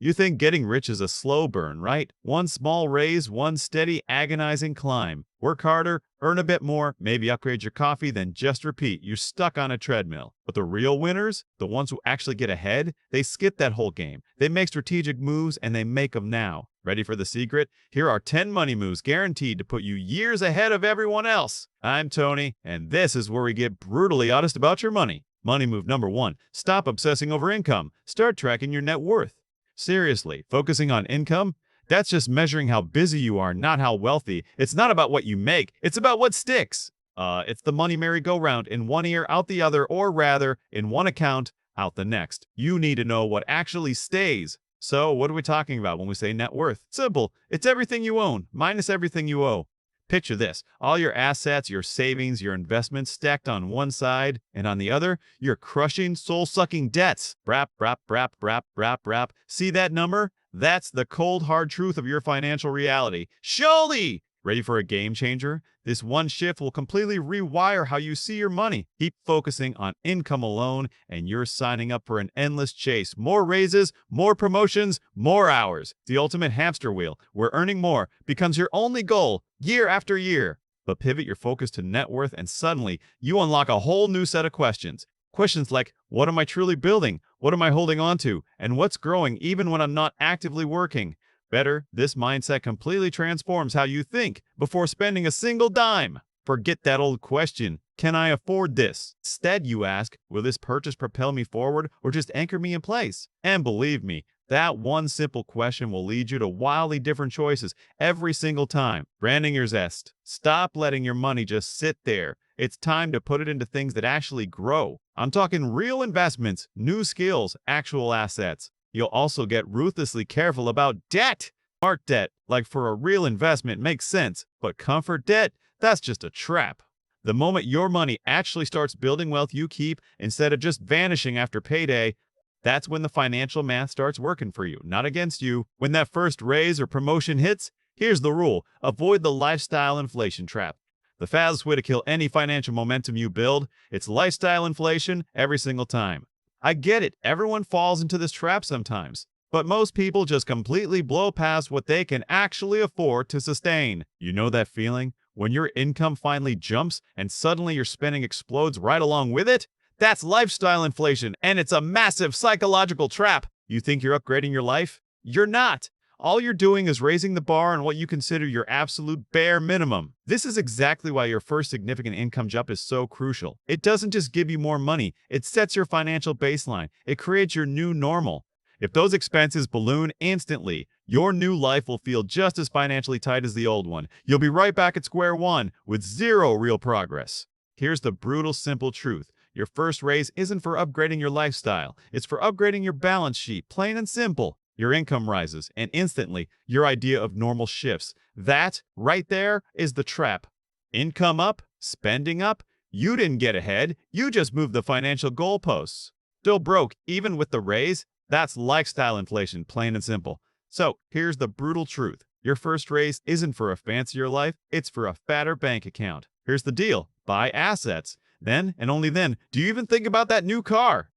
You think getting rich is a slow burn, right? One small raise, one steady, agonizing climb. Work harder, earn a bit more, maybe upgrade your coffee, then just repeat. You're stuck on a treadmill. But the real winners, the ones who actually get ahead, they skip that whole game. They make strategic moves and they make them now. Ready for the secret? Here are 10 money moves guaranteed to put you years ahead of everyone else. I'm Tony, and this is where we get brutally honest about your money. Money move number 1. Stop obsessing over income. Start tracking your net worth. Seriously, focusing on income? That's just measuring how busy you are, not how wealthy. It's not about what you make, it's about what sticks. It's the money merry-go-round, in one ear, out the other, or rather, in one account, out the next. You need to know what actually stays. So, what are we talking about when we say net worth? Simple. It's everything you own, minus everything you owe. Picture this. All your assets, your savings, your investments stacked on one side, and on the other, your crushing, soul-sucking debts. Brap, brap, brap, brap, brap, brap. See that number? That's the cold, hard truth of your financial reality. Surely! Ready for a game changer? This one shift will completely rewire how you see your money. Keep focusing on income alone, and you're signing up for an endless chase. More raises, more promotions, more hours. The ultimate hamster wheel, where earning more becomes your only goal, year after year. But pivot your focus to net worth, and suddenly, you unlock a whole new set of questions. Questions like, what am I truly building? What am I holding on to? And what's growing even when I'm not actively working? Better, this mindset completely transforms how you think before spending a single dime. Forget that old question, can I afford this? Instead, you ask, will this purchase propel me forward or just anchor me in place? And believe me, that one simple question will lead you to wildly different choices every single time. Branding your zest. Stop letting your money just sit there. It's time to put it into things that actually grow. I'm talking real investments, new skills, actual assets. You'll also get ruthlessly careful about debt. Smart debt, like for a real investment, makes sense, but comfort debt, that's just a trap. The moment your money actually starts building wealth you keep instead of just vanishing after payday, that's when the financial math starts working for you, not against you. When that first raise or promotion hits, here's the rule. Avoid the lifestyle inflation trap. The fastest way to kill any financial momentum you build, it's lifestyle inflation every single time. I get it, everyone falls into this trap sometimes, but most people just completely blow past what they can actually afford to sustain. You know that feeling? When your income finally jumps and suddenly your spending explodes right along with it? That's lifestyle inflation, and it's a massive psychological trap. You think you're upgrading your life? You're not. All you're doing is raising the bar on what you consider your absolute bare minimum. This is exactly why your first significant income jump is so crucial. It doesn't just give you more money, it sets your financial baseline. It creates your new normal. If those expenses balloon instantly, your new life will feel just as financially tight as the old one. You'll be right back at square one with zero real progress. Here's the brutal, simple truth. Your first raise isn't for upgrading your lifestyle. It's for upgrading your balance sheet, plain and simple. Your income rises, and instantly, your idea of normal shifts. That, right there, is the trap. Income up, spending up. You didn't get ahead, you just moved the financial goalposts. Still broke, even with the raise? That's lifestyle inflation, plain and simple. So, here's the brutal truth. Your first raise isn't for a fancier life, it's for a fatter bank account. Here's the deal. Buy assets. Then, and only then, do you even think about that new car?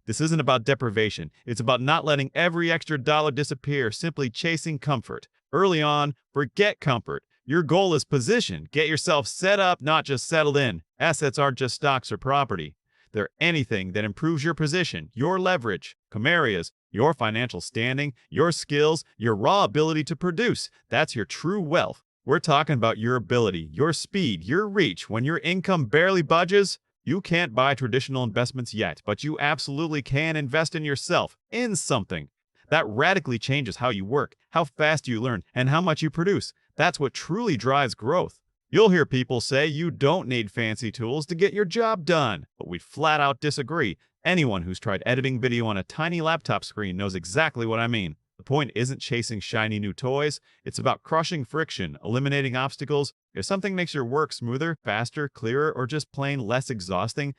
This isn't about deprivation. It's about not letting every extra dollar disappear, simply chasing comfort. Early on, forget comfort. Your goal is position. Get yourself set up, not just settled in. Assets aren't just stocks or property. They're anything that improves your position, your leverage, areas, your financial standing, your skills, your raw ability to produce. That's your true wealth. We're talking about your ability, your speed, your reach. When your income barely budges, you can't buy traditional investments yet, but you absolutely can invest in yourself, in something. That radically changes how you work, how fast you learn, and how much you produce. That's what truly drives growth. You'll hear people say you don't need fancy tools to get your job done, but we flat out disagree. Anyone who's tried editing video on a tiny laptop screen knows exactly what I mean. The point isn't chasing shiny new toys, it's about crushing friction, eliminating obstacles. If something makes your work smoother, faster, clearer, or just plain less exhausting,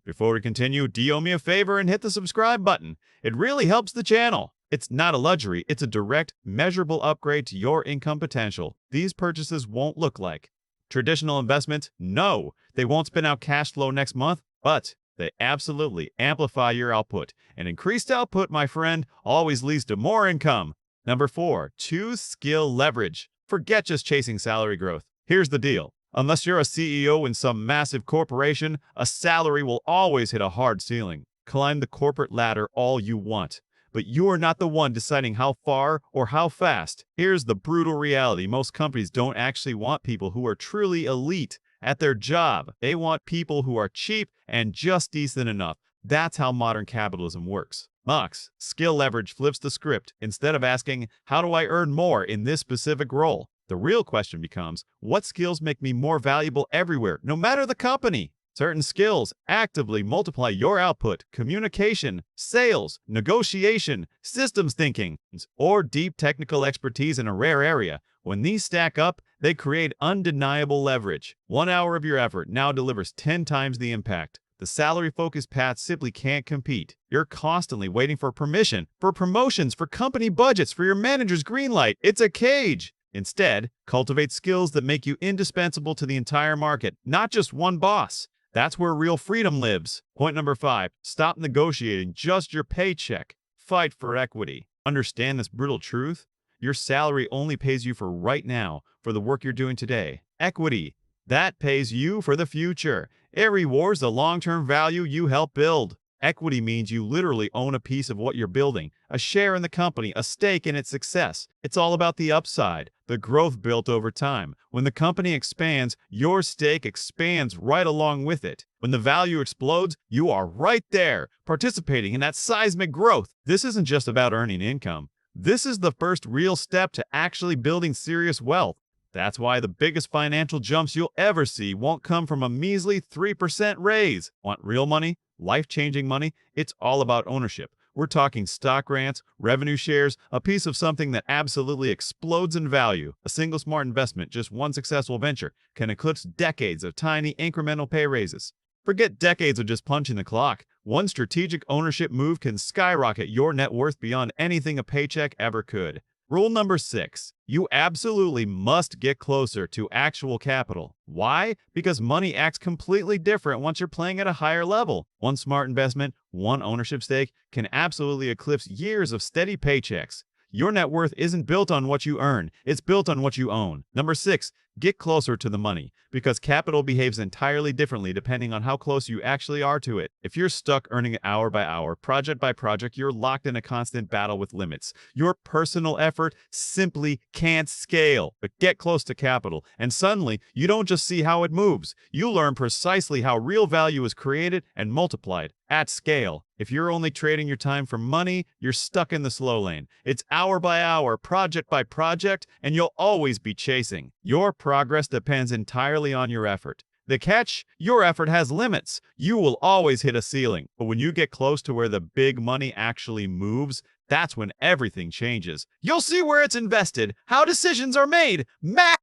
before we continue, do you owe me a favor and hit the subscribe button. It really helps the channel. It's not a luxury, it's a direct, measurable upgrade to your income potential. These purchases won't look like traditional investments. No, they won't spin out cash flow next month, but They absolutely amplify your output. And increased output, my friend, always leads to more income. Number 4, choose skill leverage. Forget just chasing salary growth. Here's the deal. Unless you're a CEO in some massive corporation, a salary will always hit a hard ceiling. Climb the corporate ladder all you want, but you are not the one deciding how far or how fast. Here's the brutal reality. Most companies don't actually want people who are truly elite at their job. They want people who are cheap and just decent enough. That's how modern capitalism works. Mox, skill leverage flips the script. Instead of asking, how do I earn more in this specific role? The real question becomes, what skills make me more valuable everywhere, no matter the company? Certain skills actively multiply your output: communication, sales, negotiation, systems thinking, or deep technical expertise in a rare area. When these stack up, they create undeniable leverage. 1 hour of your effort now delivers 10 times the impact. The salary-focused path simply can't compete. You're constantly waiting for permission, for promotions, for company budgets, for your manager's green light. It's a cage. Instead, cultivate skills that make you indispensable to the entire market, not just one boss. That's where real freedom lives. Point number 5, stop negotiating just your paycheck. Fight for equity. Understand this brutal truth? Your salary only pays you for right now, for the work you're doing today. Equity, that pays you for the future. It rewards the long-term value you help build. Equity means you literally own a piece of what you're building, a share in the company, a stake in its success. It's all about the upside, the growth built over time. When the company expands, your stake expands right along with it. When the value explodes, you are right there, participating in that seismic growth. This isn't just about earning income. This is the first real step to actually building serious wealth. That's why the biggest financial jumps you'll ever see won't come from a measly 3% raise. Want real money? Life-changing money? It's all about ownership. We're talking stock grants, revenue shares, a piece of something that absolutely explodes in value. A single smart investment, just one successful venture, can eclipse decades of tiny incremental pay raises. Forget decades of just punching the clock. One strategic ownership move can skyrocket your net worth beyond anything a paycheck ever could. Rule number 6, you absolutely must get closer to actual capital. Why? Because money acts completely different once you're playing at a higher level. One smart investment, one ownership stake, can absolutely eclipse years of steady paychecks. Your net worth isn't built on what you earn, it's built on what you own. Number 6, get closer to the money, because capital behaves entirely differently depending on how close you actually are to it. If you're stuck earning hour by hour, project by project, you're locked in a constant battle with limits. Your personal effort simply can't scale. But get close to capital, and suddenly, you don't just see how it moves. You learn precisely how real value is created and multiplied at scale. If you're only trading your time for money, you're stuck in the slow lane. It's hour by hour, project by project, and you'll always be chasing. Your progress depends entirely on your effort. The catch? Your effort has limits. You will always hit a ceiling. But when you get close to where the big money actually moves, that's when everything changes. You'll see where it's invested, how decisions are made.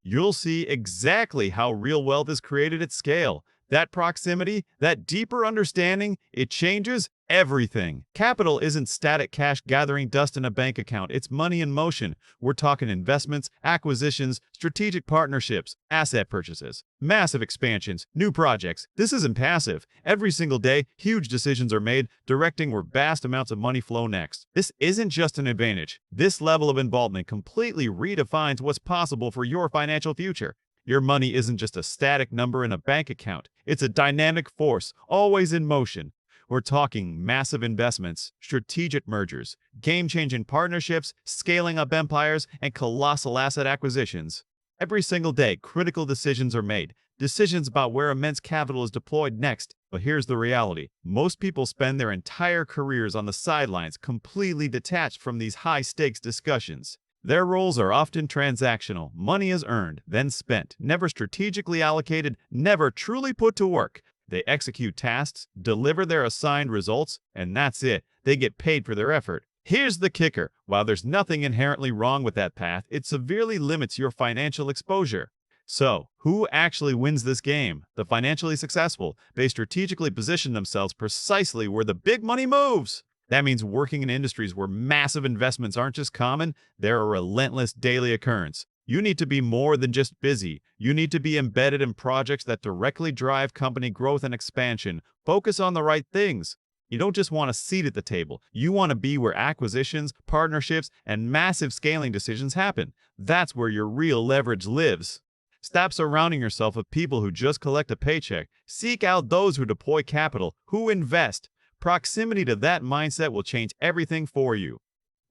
You'll see exactly how real wealth is created at scale. That proximity, that deeper understanding, it changes everything. Capital isn't static cash gathering dust in a bank account. It's money in motion. We're talking investments, acquisitions, strategic partnerships, asset purchases, massive expansions, new projects. This isn't passive. Every single day, huge decisions are made, directing where vast amounts of money flow next. This isn't just an advantage. This level of involvement completely redefines what's possible for your financial future. Your money isn't just a static number in a bank account. It's a dynamic force, always in motion. We're talking massive investments, strategic mergers, game-changing partnerships, scaling up empires, and colossal asset acquisitions. Every single day, critical decisions are made. Decisions about where immense capital is deployed next. But here's the reality. Most people spend their entire careers on the sidelines, completely detached from these high-stakes discussions. Their roles are often transactional. Money is earned, then spent, never strategically allocated, never truly put to work. They execute tasks, deliver their assigned results, and that's it. They get paid for their effort. Here's the kicker. While there's nothing inherently wrong with that path, it severely limits your financial exposure. So, who actually wins this game? The financially successful. They strategically position themselves precisely where the big money moves. That means working in industries where massive investments aren't just common, they're a relentless daily occurrence. You need to be more than just busy. You need to be embedded in projects that directly drive company growth and expansion. Focus on the right things. You don't just want a seat at the table. You want to be where acquisitions, partnerships, and massive scaling decisions happen. That's where your real leverage lives. Stop surrounding yourself with people who just collect a paycheck. Seek out those who deploy capital, who invest. Proximity to that mindset will change everything for you.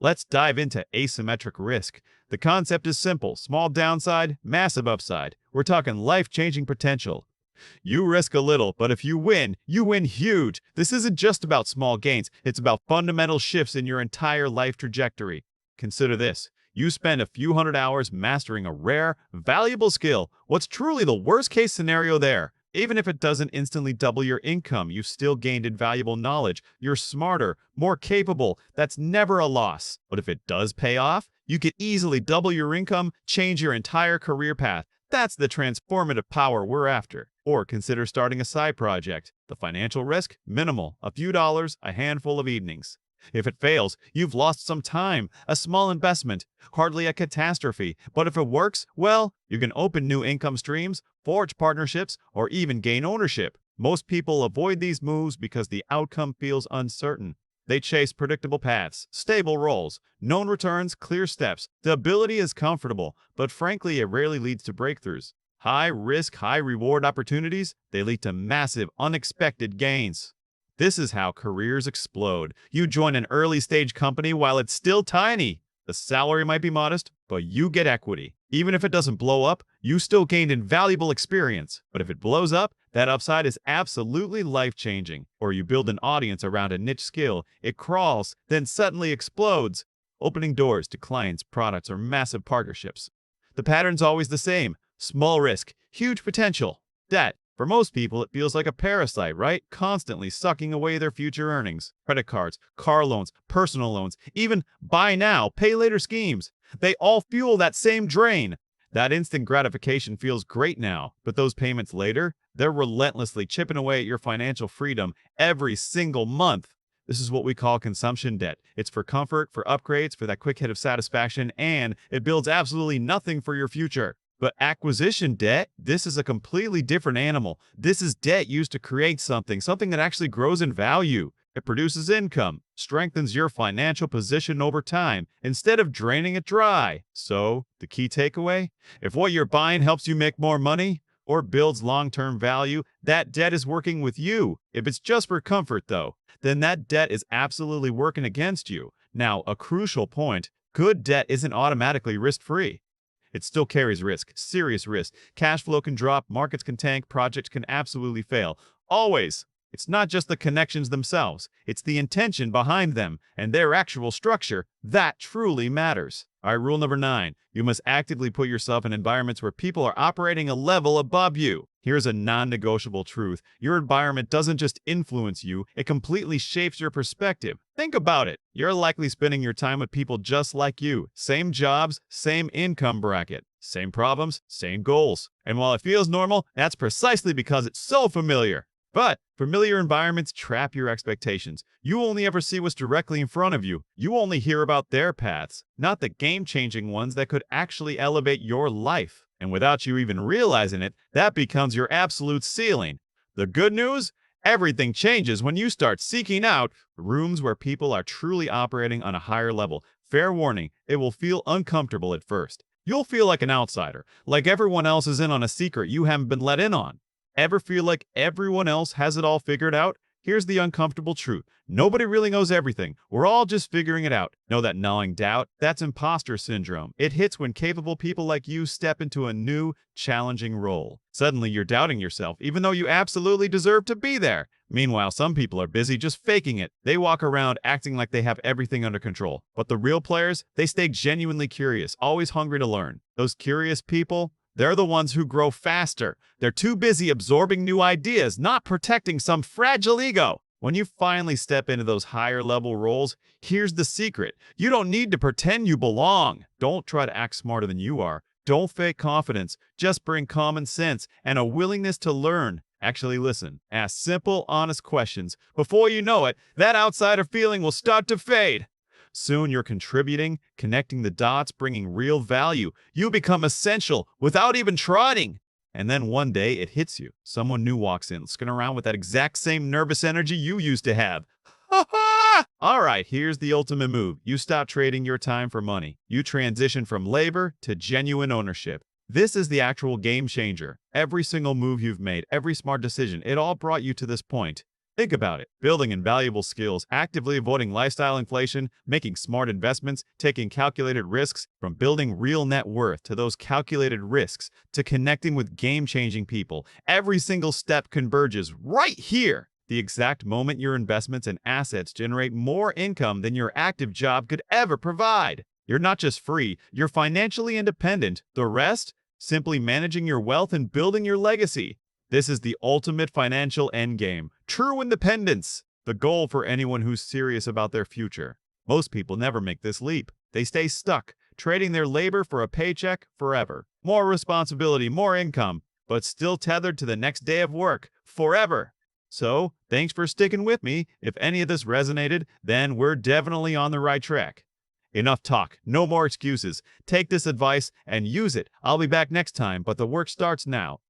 Let's dive into asymmetric risk. The concept is simple: small downside, massive upside. We're talking life-changing potential. You risk a little, but if you win huge. This isn't just about small gains, it's about fundamental shifts in your entire life trajectory. Consider this. You spend a few hundred hours mastering a rare, valuable skill. What's truly the worst-case scenario there? Even if it doesn't instantly double your income, you've still gained invaluable knowledge. You're smarter, more capable. That's never a loss. But if it does pay off, you could easily double your income, change your entire career path. That's the transformative power we're after. Or consider starting a side project. The financial risk? Minimal. A few dollars, a handful of evenings. If it fails, you've lost some time, a small investment, hardly a catastrophe. But if it works, well, you can open new income streams, forge partnerships, or even gain ownership. Most people avoid these moves because the outcome feels uncertain. They chase predictable paths, stable roles, known returns, clear steps. The ability is comfortable, but frankly, it rarely leads to breakthroughs. High risk, high reward opportunities, they lead to massive, unexpected gains. This is how careers explode. You join an early-stage company while it's still tiny. The salary might be modest, but you get equity. Even if it doesn't blow up, you still gained invaluable experience. But if it blows up, that upside is absolutely life-changing. Or you build an audience around a niche skill, it crawls, then suddenly explodes, opening doors to clients, products, or massive partnerships. The pattern's always the same: small risk, huge potential. Debt. For most people, it feels like a parasite, right? Constantly sucking away their future earnings. Credit cards, car loans, personal loans, even buy now, pay later schemes. They all fuel that same drain. That instant gratification feels great now, but those payments later, they're relentlessly chipping away at your financial freedom every single month. This is what we call consumption debt. It's for comfort, for upgrades, for that quick hit of satisfaction, and it builds absolutely nothing for your future. But acquisition debt, this is a completely different animal. This is debt used to create something that actually grows in value. It produces income, strengthens your financial position over time, instead of draining it dry. So, the key takeaway? If what you're buying helps you make more money or builds long-term value, that debt is working with you. If it's just for comfort, though, then that debt is absolutely working against you. Now, a crucial point: good debt isn't automatically risk-free. It still carries risk, serious risk. Cash flow can drop, markets can tank, projects can absolutely fail. Always. It's not just the connections themselves, it's the intention behind them and their actual structure that truly matters. All right, rule number 9. You must actively put yourself in environments where people are operating a level above you. Here's a non-negotiable truth. Your environment doesn't just influence you, it completely shapes your perspective. Think about it. You're likely spending your time with people just like you. Same jobs, same income bracket, same problems, same goals. And while it feels normal, that's precisely because it's so familiar. But familiar environments trap your expectations. You only ever see what's directly in front of you. You only hear about their paths, not the game-changing ones that could actually elevate your life. And without you even realizing it, that becomes your absolute ceiling. The good news? Everything changes when you start seeking out rooms where people are truly operating on a higher level. Fair warning, it will feel uncomfortable at first. You'll feel like an outsider, like everyone else is in on a secret you haven't been let in on. Ever feel like everyone else has it all figured out? Here's the uncomfortable truth. Nobody really knows everything. We're all just figuring it out. Know that gnawing doubt? That's imposter syndrome. It hits when capable people like you step into a new, challenging role. Suddenly, you're doubting yourself, even though you absolutely deserve to be there. Meanwhile, some people are busy just faking it. They walk around acting like they have everything under control. But the real players, they stay genuinely curious, always hungry to learn. Those curious people, they're the ones who grow faster. They're too busy absorbing new ideas, not protecting some fragile ego. When you finally step into those higher level roles, here's the secret. You don't need to pretend you belong. Don't try to act smarter than you are. Don't fake confidence. Just bring common sense and a willingness to learn. Actually listen. Ask simple, honest questions. Before you know it, that outsider feeling will start to fade. Soon you're contributing, connecting the dots, bringing real value. You become essential without even trying. And then one day it hits you. Someone new walks in, looking around with that exact same nervous energy you used to have. Ha ha! All right, here's the ultimate move. You stop trading your time for money. You transition from labor to genuine ownership. This is the actual game changer. Every single move you've made, every smart decision, it all brought you to this point. Think about it. Building invaluable skills, actively avoiding lifestyle inflation, making smart investments, taking calculated risks, from building real net worth to those calculated risks, to connecting with game-changing people. Every single step converges right here. The exact moment your investments and assets generate more income than your active job could ever provide. You're not just free, you're financially independent. The rest? Simply managing your wealth and building your legacy. This is the ultimate financial endgame. True independence. The goal for anyone who's serious about their future. Most people never make this leap. They stay stuck, trading their labor for a paycheck forever. More responsibility, more income, but still tethered to the next day of work forever. So, thanks for sticking with me. If any of this resonated, then we're definitely on the right track. Enough talk, no more excuses. Take this advice and use it. I'll be back next time, but the work starts now.